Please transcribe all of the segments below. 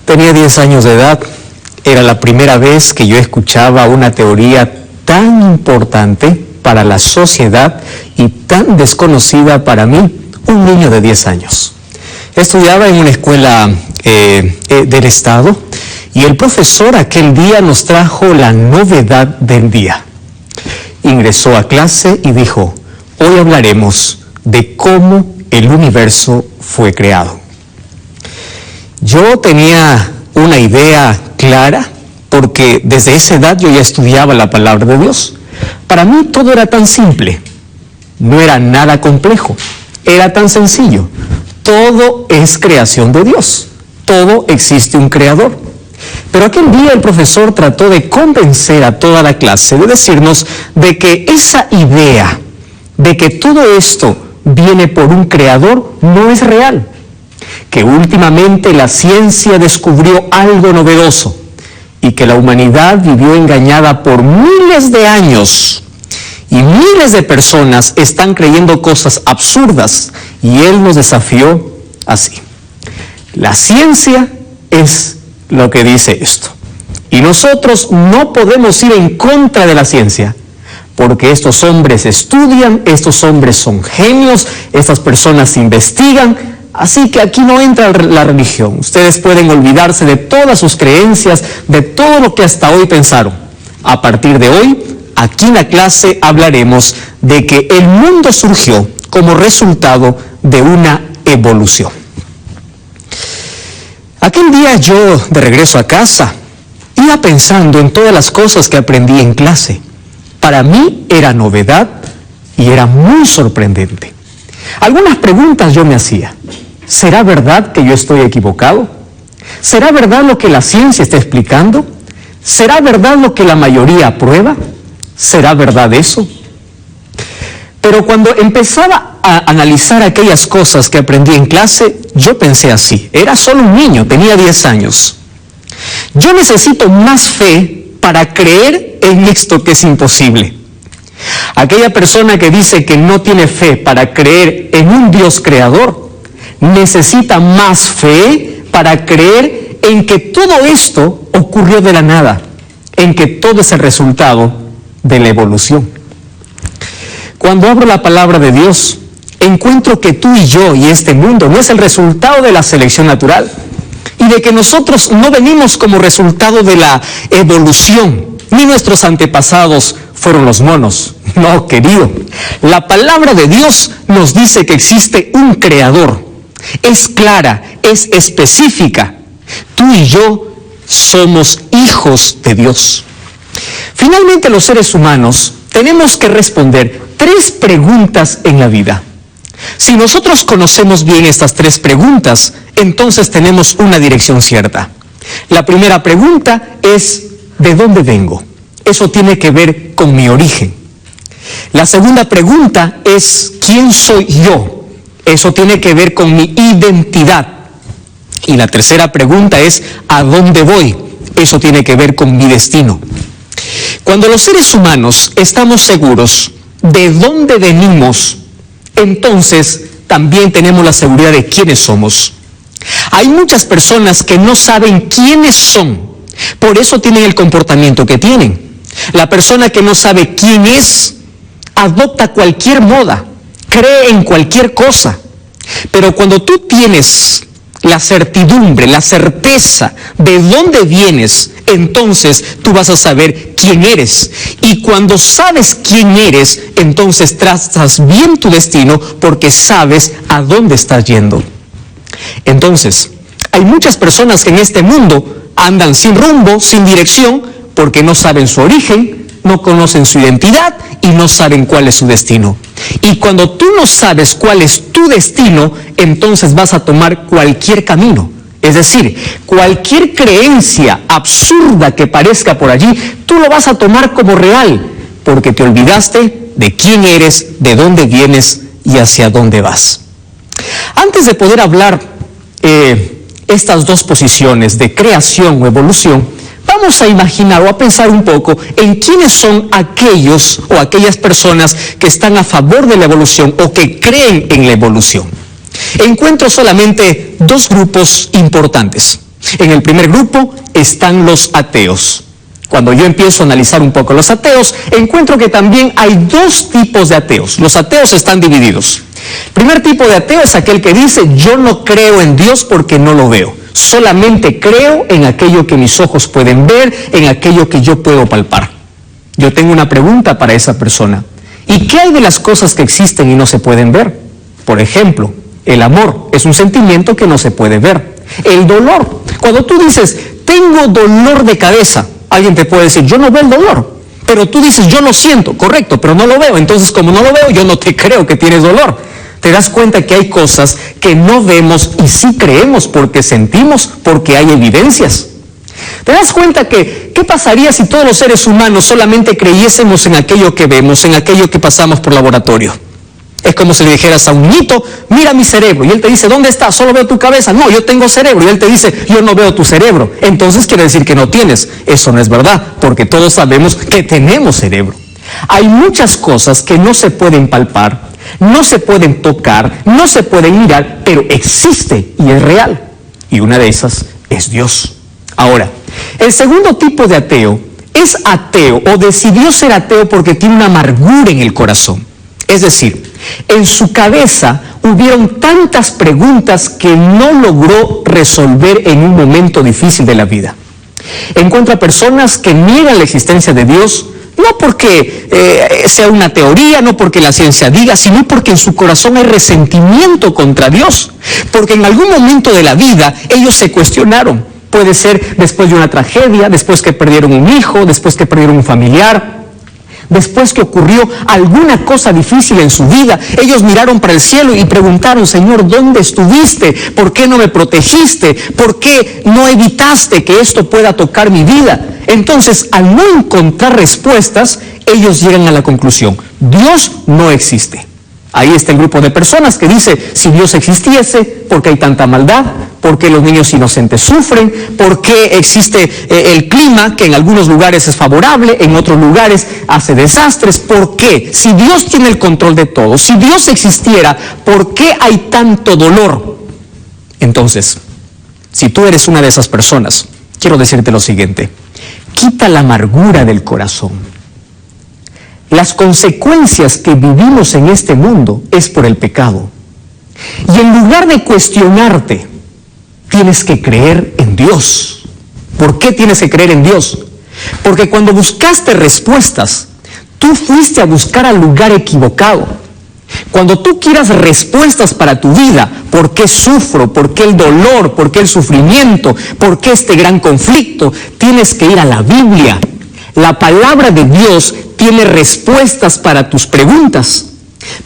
Tenía 10 años de edad. Era la primera vez que yo escuchaba una teoría tan importante para la sociedad y tan desconocida para mí, un niño de 10 años. Estudiaba en una escuela del Estado y el profesor aquel día nos trajo la novedad del día. Ingresó a clase y dijo: hoy hablaremos de cómo el universo fue creado. Yo tenía una idea clara porque desde esa edad yo ya estudiaba la palabra de Dios. Para mí todo era tan simple, no era nada complejo, era tan sencillo. Todo es creación de Dios, todo existe un creador. Pero aquel día el profesor trató de convencer a toda la clase, de decirnos de que esa idea de que todo esto viene por un creador no es real, que últimamente la ciencia descubrió algo novedoso y que la humanidad vivió engañada por miles de años y miles de personas están creyendo cosas absurdas, y él nos desafió así: la ciencia es lo que dice esto y nosotros no podemos ir en contra de la ciencia, porque estos hombres estudian, estos hombres son genios, estas personas investigan, así que aquí no entra la religión. Ustedes pueden olvidarse de todas sus creencias, de todo lo que hasta hoy pensaron. A partir de hoy, aquí en la clase hablaremos de que el mundo surgió como resultado de una evolución. Aquel día yo, de regreso a casa, iba pensando en todas las cosas que aprendí en clase. Para mí era novedad y era muy sorprendente. Algunas preguntas yo me hacía. ¿Será verdad que yo estoy equivocado? ¿Será verdad lo que la ciencia está explicando? ¿Será verdad lo que la mayoría aprueba? ¿Será verdad eso? Pero cuando empezaba a analizar aquellas cosas que aprendí en clase, yo pensé así: era solo un niño, tenía 10 años. Yo necesito más fe para creer en esto que es imposible. Aquella persona que dice que no tiene fe para creer en un Dios creador, necesita más fe para creer en que todo esto ocurrió de la nada, en que todo es el resultado de la evolución. Cuando abro la palabra de Dios, encuentro que tú y yo y este mundo no es el resultado de la selección natural, y de que nosotros no venimos como resultado de la evolución, ni nuestros antepasados fueron los monos. No, querido, la palabra de Dios nos dice que existe un creador. Es clara, es específica. Tú y yo somos hijos de Dios. Finalmente, los seres humanos tenemos que responder 3 preguntas en la vida. Si nosotros conocemos bien estas 3 preguntas, entonces tenemos una dirección cierta. La primera pregunta es: ¿de dónde vengo? Eso tiene que ver con mi origen. La segunda pregunta es: ¿quién soy yo? Eso tiene que ver con mi identidad. Y la tercera pregunta es: ¿a dónde voy? Eso tiene que ver con mi destino. Cuando los seres humanos estamos seguros de dónde venimos, entonces también tenemos la seguridad de quiénes somos. Hay muchas personas que no saben quiénes son, por eso tienen el comportamiento que tienen. La persona que no sabe quién es, adopta cualquier moda, cree en cualquier cosa. Pero cuando tú tienes la certidumbre, la certeza de dónde vienes, entonces tú vas a saber quién eres. Y cuando sabes quién eres, entonces trazas bien tu destino porque sabes a dónde estás yendo. Entonces, hay muchas personas que en este mundo andan sin rumbo, sin dirección, porque no saben su origen, no conocen su identidad y no saben cuál es su destino. Y cuando tú no sabes cuál es tu destino, entonces vas a tomar cualquier camino. Es decir, cualquier creencia absurda que parezca por allí, tú lo vas a tomar como real, porque te olvidaste de quién eres, de dónde vienes y hacia dónde vas. Antes de poder hablar estas 2 posiciones de creación o evolución, vamos a imaginar o a pensar un poco en quiénes son aquellos o aquellas personas que están a favor de la evolución o que creen en la evolución. Encuentro solamente 2 grupos importantes. En el primer grupo están los ateos. Cuando yo empiezo a analizar un poco los ateos, encuentro que también hay dos tipos de ateos. Los ateos están divididos. El primer tipo de ateo es aquel que dice, yo no creo en Dios porque no lo veo. Solamente creo en aquello que mis ojos pueden ver, en aquello que yo puedo palpar. Yo tengo una pregunta para esa persona. ¿Y qué hay de las cosas que existen y no se pueden ver? Por ejemplo, el amor es un sentimiento que no se puede ver. El dolor. Cuando tú dices, tengo dolor de cabeza, alguien te puede decir, yo no veo el dolor. Pero tú dices, yo lo siento, correcto, pero no lo veo. Entonces, como no lo veo, yo no te creo que tienes dolor. Te das cuenta que hay cosas que no vemos y sí creemos porque sentimos, porque hay evidencias. Te das cuenta que, ¿qué pasaría si todos los seres humanos solamente creyésemos en aquello que vemos, en aquello que pasamos por laboratorio? Es como si le dijeras a un niñito, mira mi cerebro, y él te dice, ¿dónde está? Solo veo tu cabeza. No, yo tengo cerebro, y él te dice, yo no veo tu cerebro. Entonces quiere decir que no tienes. Eso no es verdad, porque todos sabemos que tenemos cerebro. Hay muchas cosas que no se pueden palpar, no se pueden tocar, no se pueden mirar, pero existe y es real. Y una de esas es Dios. Ahora, el segundo tipo de ateo es ateo o decidió ser ateo porque tiene una amargura en el corazón. Es decir, en su cabeza hubieron tantas preguntas que no logró resolver en un momento difícil de la vida. Encuentra personas que niegan la existencia de Dios, no porque sea una teoría, no porque la ciencia diga, sino porque en su corazón hay resentimiento contra Dios. Porque en algún momento de la vida ellos se cuestionaron. Puede ser después de una tragedia, después que perdieron un hijo, después que perdieron un familiar, después que ocurrió alguna cosa difícil en su vida. Ellos miraron para el cielo y preguntaron, Señor, ¿dónde estuviste? ¿Por qué no me protegiste? ¿Por qué no evitaste que esto pueda tocar mi vida? Entonces, al no encontrar respuestas, ellos llegan a la conclusión, Dios no existe. Ahí está el grupo de personas que dice, si Dios existiese, ¿por qué hay tanta maldad? ¿Por qué los niños inocentes sufren? ¿Por qué existe el clima que en algunos lugares es favorable, en otros lugares hace desastres? ¿Por qué? Si Dios tiene el control de todo, si Dios existiera, ¿por qué hay tanto dolor? Entonces, si tú eres una de esas personas, quiero decirte lo siguiente, quita la amargura del corazón. Las consecuencias que vivimos en este mundo es por el pecado. Y en lugar de cuestionarte, tienes que creer en Dios. ¿Por qué tienes que creer en Dios? Porque cuando buscaste respuestas, tú fuiste a buscar al lugar equivocado. Cuando tú quieras respuestas para tu vida, ¿por qué sufro? ¿Por qué el dolor? ¿Por qué el sufrimiento? ¿Por qué este gran conflicto? Tienes que ir a la Biblia. La palabra de Dios tiene respuestas para tus preguntas.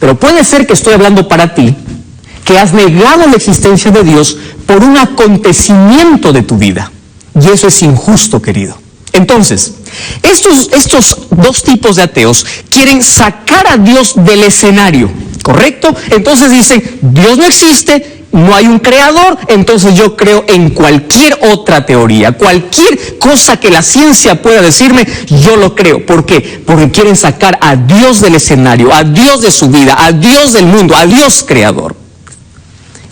Pero puede ser que estoy hablando para ti, que has negado la existencia de Dios por un acontecimiento de tu vida. Y eso es injusto, querido. Entonces, estos dos tipos de ateos quieren sacar a Dios del escenario, ¿correcto? Entonces dicen, Dios no existe, no hay un creador, entonces yo creo en cualquier otra teoría, cualquier cosa que la ciencia pueda decirme, yo lo creo. ¿Por qué? Porque quieren sacar a Dios del escenario, a Dios de su vida, a Dios del mundo, a Dios creador.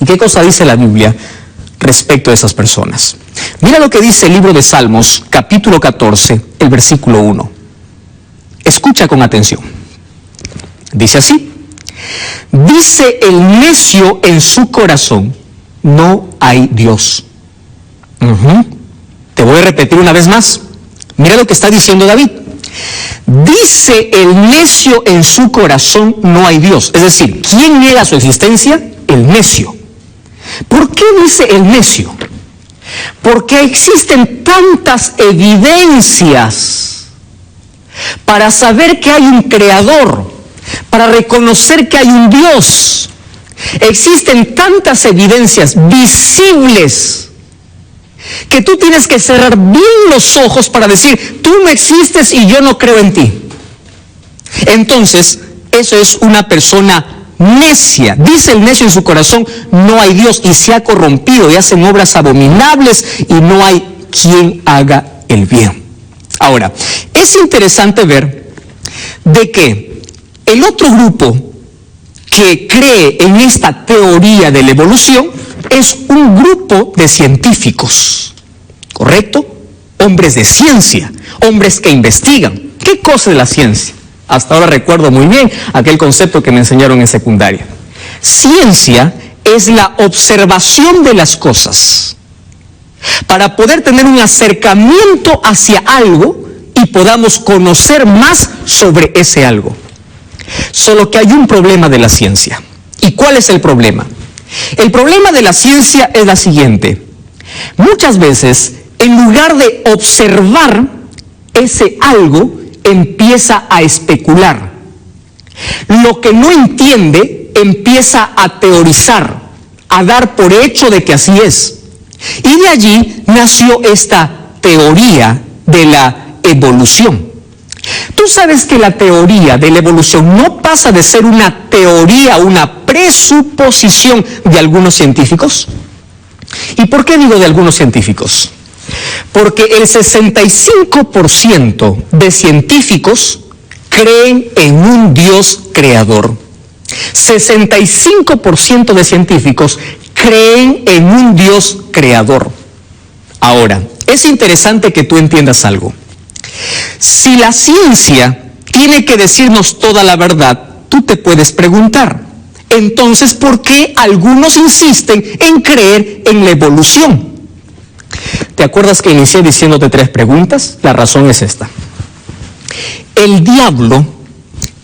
¿Y qué cosa dice la Biblia respecto a esas personas? Mira lo que dice el libro de Salmos, capítulo 14, el versículo 1. Escucha con atención. Dice así: dice el necio en su corazón, no hay Dios. Te voy a repetir una vez más. Mira lo que está diciendo David. Dice el necio en su corazón, no hay Dios. Es decir, ¿quién niega su existencia? El necio. ¿Por qué dice el necio? Porque existen tantas evidencias para saber que hay un creador, para reconocer que hay un Dios. Existen tantas evidencias visibles que tú tienes que cerrar bien los ojos para decir, tú no existes y yo no creo en ti. Entonces, eso es una persona necia. Dice el necio en su corazón, no hay Dios, y se ha corrompido y hacen obras abominables y no hay quien haga el bien. Ahora, es interesante ver de que el otro grupo que cree en esta teoría de la evolución es un grupo de científicos. ¿correcto? Hombres de ciencia, hombres que investigan. ¿Qué cosa es la ciencia? Hasta ahora recuerdo muy bien aquel concepto que me enseñaron en secundaria. Ciencia es la observación de las cosas para poder tener un acercamiento hacia algo y podamos conocer más sobre ese algo. Solo que hay un problema de la ciencia. ¿Y cuál es el problema? El problema de la ciencia es la siguiente. Muchas veces, en lugar de observar ese algo, empieza a especular. Lo que no entiende, empieza a teorizar, a dar por hecho de que así es. Y de allí nació esta teoría de la evolución. Tú sabes que la teoría de la evolución no pasa de ser una teoría, una presuposición de algunos científicos. ¿Y por qué digo de algunos científicos? Porque el 65% de científicos creen en un Dios creador. 65% de científicos creen en un Dios creador. Ahora, es interesante que tú entiendas algo. Si la ciencia tiene que decirnos toda la verdad, tú te puedes preguntar, entonces, ¿por qué algunos insisten en creer en la evolución? ¿Te acuerdas que inicié diciéndote 3 preguntas? La razón es esta. El diablo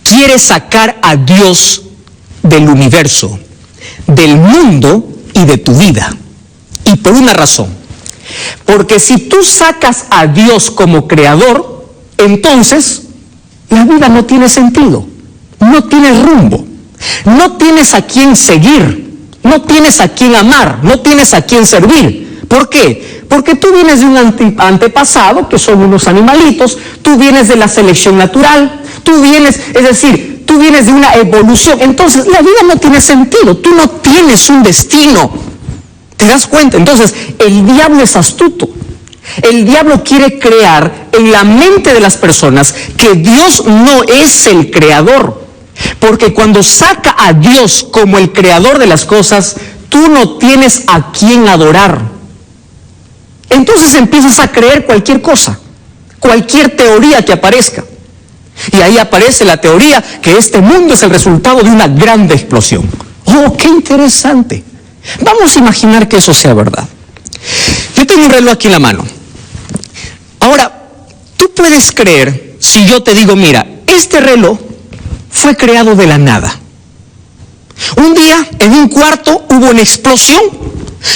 quiere sacar a Dios del universo, del mundo y de tu vida. Y por una razón. Porque si tú sacas a Dios como creador, entonces la vida no tiene sentido, no tiene rumbo, no tienes a quién seguir, no tienes a quién amar, no tienes a quién servir. ¿Por qué? Porque tú vienes de un antepasado, que son unos animalitos, tú vienes de la selección natural, tú vienes de una evolución. Entonces la vida no tiene sentido, tú no tienes un destino. ¿Te das cuenta? Entonces el diablo es astuto. El diablo quiere crear en la mente de las personas que Dios no es el creador. Porque cuando saca a Dios como el creador de las cosas, tú no tienes a quién adorar. Entonces empiezas a creer cualquier cosa, cualquier teoría que aparezca. Y ahí aparece la teoría que este mundo es el resultado de una gran explosión. ¡Oh, qué interesante! Vamos a imaginar que eso sea verdad. Yo tengo un reloj aquí en la mano. Ahora, tú puedes creer si yo te digo, mira, este reloj fue creado de la nada. Un día, en un cuarto, hubo una explosión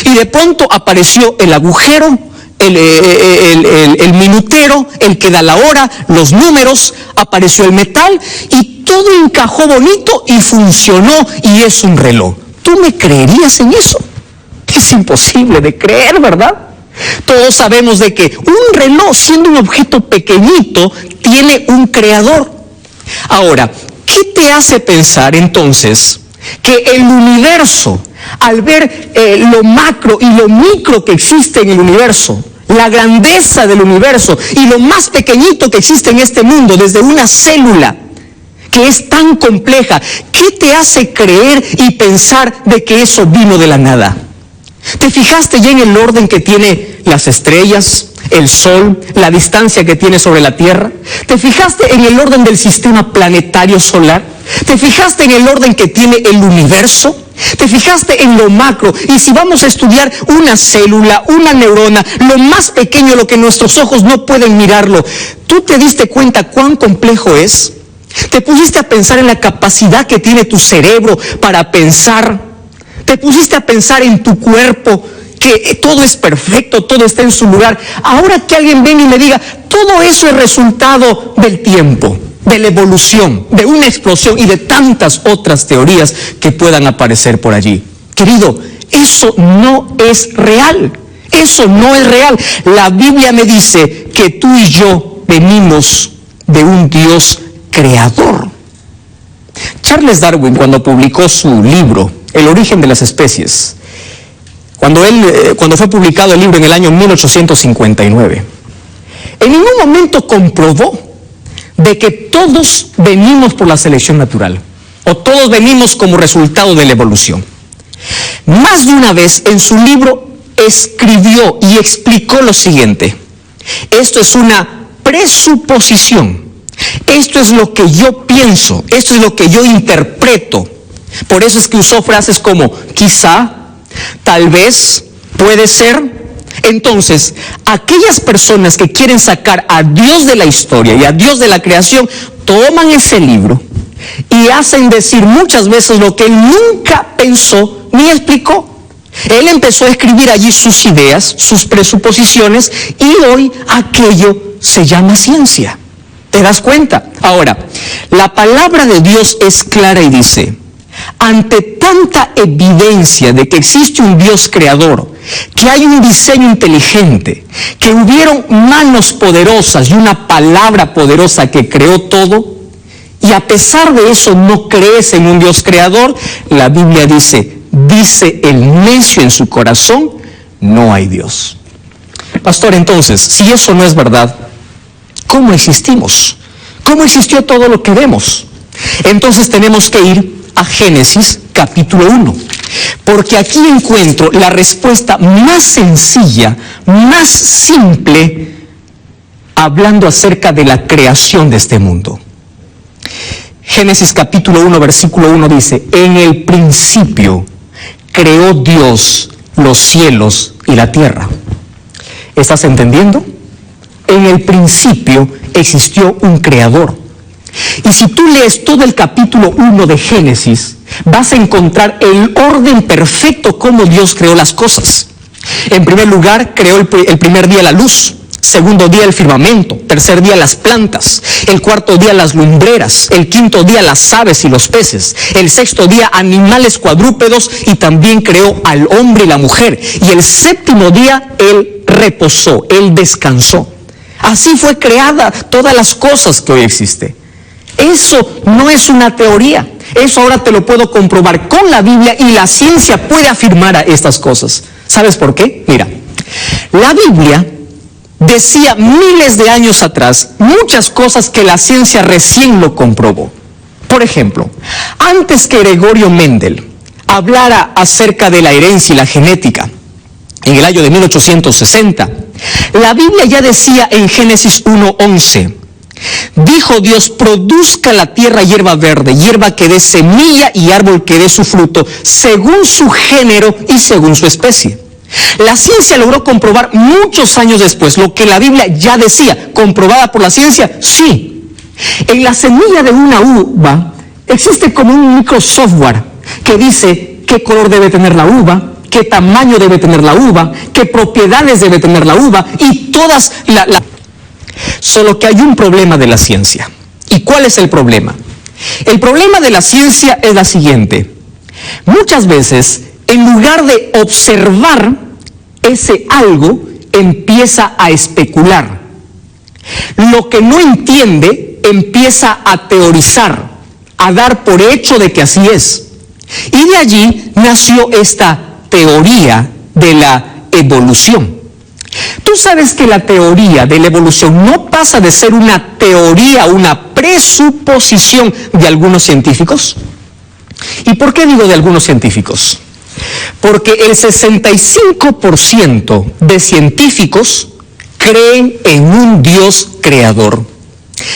y de pronto apareció el agujero, el minutero, el que da la hora, los números, apareció el metal y todo encajó bonito y funcionó y es un reloj. ¿Tú me creerías en eso? Es imposible de creer, ¿verdad? Todos sabemos de que un reloj, siendo un objeto pequeñito, tiene un creador. Ahora, ¿qué te hace pensar entonces que el universo, al ver lo macro y lo micro que existe en el universo, la grandeza del universo y lo más pequeñito que existe en este mundo, desde una célula que es tan compleja, qué te hace creer y pensar de que eso vino de la nada? ¿Te fijaste ya en el orden que tiene las estrellas, el sol, la distancia que tiene sobre la Tierra? ¿Te fijaste en el orden del sistema planetario solar? ¿Te fijaste en el orden que tiene el universo? ¿Te fijaste en lo macro? Y si vamos a estudiar una célula, una neurona, lo más pequeño, lo que nuestros ojos no pueden mirarlo, ¿tú te diste cuenta cuán complejo es? ¿Te pusiste a pensar en la capacidad que tiene tu cerebro para pensar? ¿Te pusiste a pensar en tu cuerpo, que todo es perfecto, todo está en su lugar? Ahora que alguien venga y me diga, todo eso es resultado del tiempo, de la evolución, de una explosión y de tantas otras teorías que puedan aparecer por allí. Querido, eso no es real. Eso no es real. La Biblia me dice que tú y yo venimos de un Dios creador. Charles Darwin, cuando publicó su libro, El origen de las especies, cuando fue publicado el libro en el año 1859, en ningún momento comprobó de que todos venimos por la selección natural, o todos venimos como resultado de la evolución. Más de una vez en su libro escribió y explicó lo siguiente: esto es una presuposición, esto es lo que yo pienso, esto es lo que yo interpreto. Por eso es que usó frases como quizá, tal vez, puede ser. Entonces, aquellas personas que quieren sacar a Dios de la historia y a Dios de la creación, toman ese libro y hacen decir muchas veces lo que él nunca pensó ni explicó. Él empezó a escribir allí sus ideas, sus presuposiciones, y hoy aquello se llama ciencia. ¿Te das cuenta? Ahora, la palabra de Dios es clara y dice: ante tanta evidencia de que existe un Dios creador, que hay un diseño inteligente, que hubieron manos poderosas y una palabra poderosa que creó todo, y a pesar de eso no crees en un Dios creador, la Biblia dice el necio en su corazón, no hay Dios. Pastor, entonces, si eso no es verdad, ¿cómo existimos? ¿Cómo existió todo lo que vemos? Entonces tenemos que ir a Génesis capítulo 1, porque aquí encuentro la respuesta más sencilla, más simple, hablando acerca de la creación de este mundo. Génesis capítulo 1, versículo 1 dice: en el principio creó Dios los cielos y la tierra. ¿Estás entendiendo? En el principio existió un creador. Y si tú lees todo el capítulo 1 de Génesis, vas a encontrar el orden perfecto como Dios creó las cosas. En primer lugar, creó el primer día la luz, segundo día el firmamento, tercer día las plantas, el cuarto día las lumbreras, el quinto día las aves y los peces, el sexto día animales cuadrúpedos, y también creó al hombre y la mujer, y el séptimo día él reposó, él descansó. Así fue creada todas las cosas que hoy existen. Eso no es una teoría, eso ahora te lo puedo comprobar con la Biblia, y la ciencia puede afirmar a estas cosas. ¿Sabes por qué? Mira, la Biblia decía miles de años atrás muchas cosas que la ciencia recién lo comprobó. Por ejemplo, antes que Gregorio Mendel hablara acerca de la herencia y la genética, en el año de 1860, la Biblia ya decía en Génesis 1:11, dijo Dios: produzca la tierra hierba verde, hierba que dé semilla y árbol que dé su fruto, según su género y según su especie. La ciencia logró comprobar muchos años después lo que la Biblia ya decía. ¿Comprobada por la ciencia? Sí. En la semilla de una uva existe como un microsoftware que dice qué color debe tener la uva, qué tamaño debe tener la uva, qué propiedades debe tener la uva, y todas Solo que hay un problema de la ciencia. ¿Y cuál es el problema? El problema de la ciencia es la siguiente: muchas veces, en lugar de observar ese algo, empieza a especular. Lo que no entiende empieza a teorizar, a dar por hecho de que así es. Y de allí nació esta teoría de la evolución. Tú sabes que la teoría de la evolución no pasa de ser una teoría, una presuposición de algunos científicos. ¿Y por qué digo de algunos científicos? Porque el 65% de científicos creen en un Dios creador.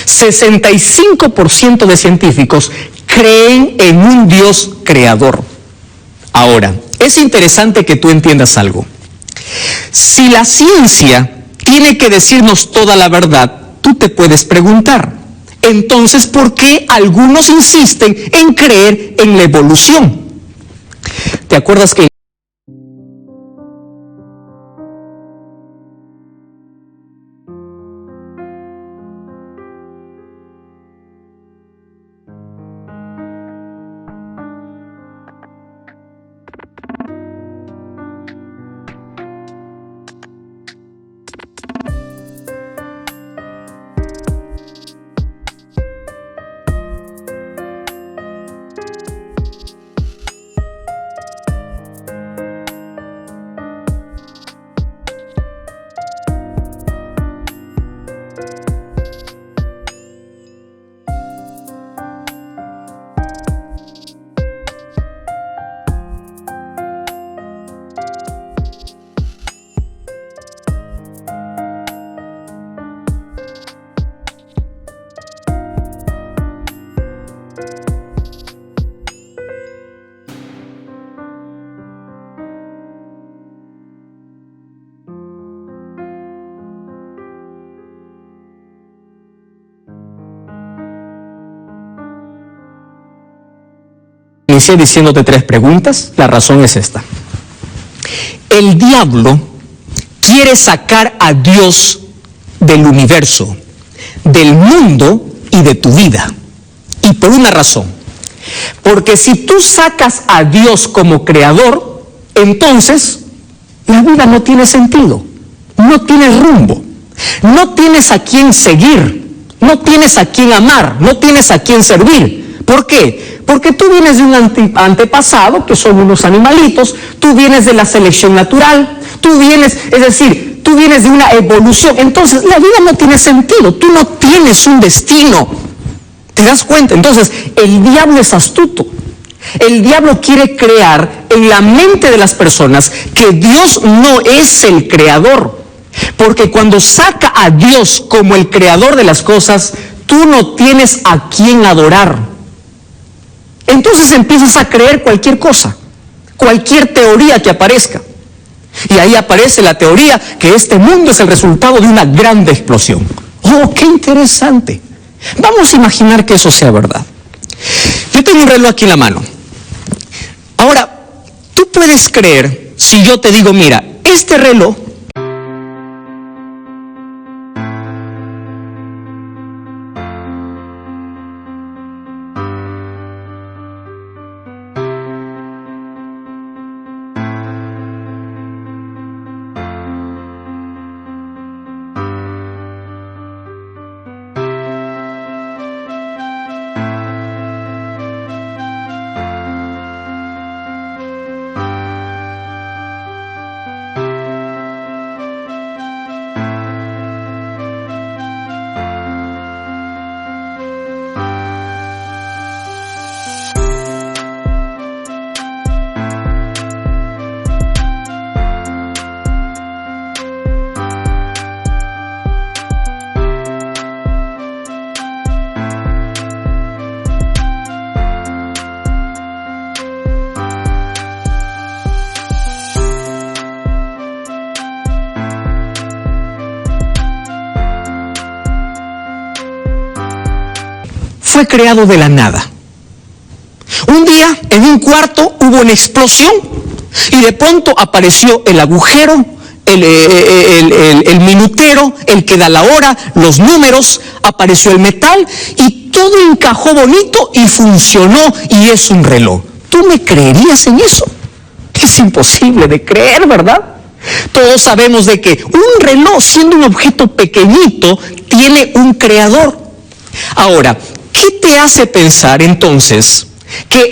65% de científicos creen en un Dios creador. Ahora, es interesante que tú entiendas algo. Si la ciencia tiene que decirnos toda la verdad, tú te puedes preguntar, entonces, ¿por qué algunos insisten en creer en la evolución? ¿Te acuerdas que Inicié diciéndote 3 preguntas. La razón es esta. El diablo quiere sacar a Dios del universo, del mundo y de tu vida. Y por una razón. Porque si tú sacas a Dios como creador, entonces la vida no tiene sentido, no tiene rumbo, no tienes a quién seguir, no tienes a quién amar, no tienes a quién servir. ¿Por qué? Porque tú vienes de un antepasado, que son unos animalitos, tú vienes de la selección natural, tú vienes de una evolución. Entonces la vida no tiene sentido, tú no tienes un destino. ¿Te das cuenta? Entonces el diablo es astuto. El diablo quiere crear en la mente de las personas que Dios no es el creador. Porque cuando saca a Dios como el creador de las cosas, tú no tienes a quién adorar. Entonces empiezas a creer cualquier cosa, cualquier teoría que aparezca. Y ahí aparece la teoría que este mundo es el resultado de una grande explosión. ¡Oh, qué interesante! Vamos a imaginar que eso sea verdad. Yo tengo un reloj aquí en la mano. Ahora, tú puedes creer si yo te digo, mira, este reloj fue creado de la nada. Un día, en un cuarto, hubo una explosión y de pronto apareció el agujero, el minutero, el que da la hora, los números, apareció el metal y todo encajó bonito y funcionó y es un reloj. ¿Tú me creerías en eso? Es imposible de creer, ¿verdad? Todos sabemos de que un reloj, siendo un objeto pequeñito, tiene un creador. Ahora, ¿qué te hace pensar entonces que